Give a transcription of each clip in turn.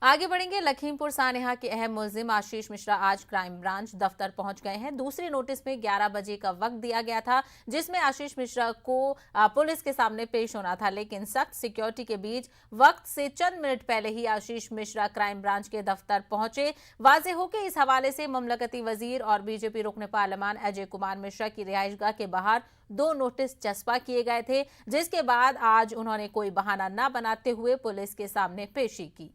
आगे बढ़ेंगे। लखीमपुर सानेहा के अहम मुलजिम आशीष मिश्रा आज क्राइम ब्रांच दफ्तर पहुंच गए हैं। दूसरी नोटिस में 11 बजे का वक्त दिया गया था, जिसमें आशीष मिश्रा को पुलिस के सामने पेश होना था, लेकिन सख्त सिक्योरिटी के बीच वक्त से चंद मिनट पहले ही आशीष मिश्रा क्राइम ब्रांच के दफ्तर पहुंचे। वाजे हो के इस हवाले से ममलकती वजीर और बीजेपी रुकन पार्लियामान अजय कुमार मिश्रा की रिहाइशगाह के बाहर 2 नोटिस चस्पा किए गए थे, जिसके बाद आज उन्होंने कोई बहाना न बनाते हुए पुलिस के सामने पेशी की।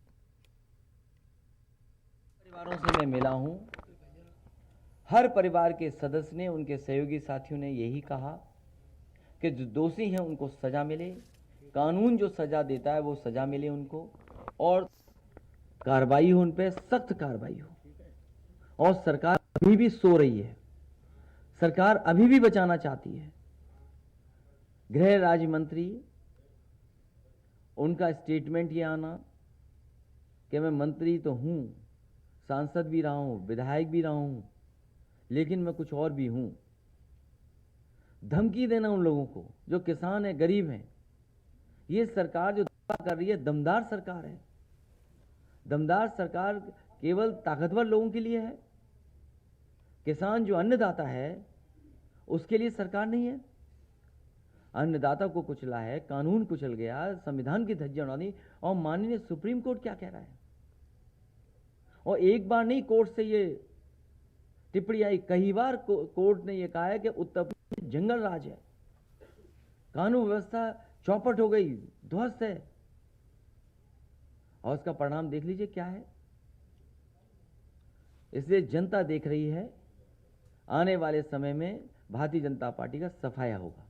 परिवारों से मैं मिला हूं। हर परिवार के सदस्य ने, उनके सहयोगी साथियों ने यही कहा कि जो दोषी हैं उनको सजा मिले, कानून जो सजा देता है वो सजा मिले उनको, और कार्रवाई हो, उन पर सख्त कार्रवाई हो। और सरकार अभी भी सो रही है, सरकार अभी भी बचाना चाहती है। गृह राज्य मंत्री, उनका स्टेटमेंट ये आना कि मैं मंत्री तो हूं, सांसद भी रहा हूं, विधायक भी रहा हूं, लेकिन मैं कुछ और भी हूं। धमकी देना उन लोगों को जो किसान है, गरीब हैं। ये सरकार जो दावा कर रही है दमदार सरकार है। दमदार सरकार केवल ताकतवर लोगों के लिए है। किसान जो अन्नदाता है उसके लिए सरकार नहीं है। अन्नदाता को कुचला है, कानून कुचल गया, संविधान की धज्जियां उड़ा दी। और माननीय सुप्रीम कोर्ट क्या कह रहा है? और एक बार नहीं कोर्ट से ये टिप्पणी आई, कई बार कोर्ट ने ये कहा है कि उत्तर प्रदेश जंगल राज है, कानून व्यवस्था चौपट हो गई, ध्वस्त है। और उसका परिणाम देख लीजिए क्या है। इसलिए जनता देख रही है, आने वाले समय में भारतीय जनता पार्टी का सफाया होगा।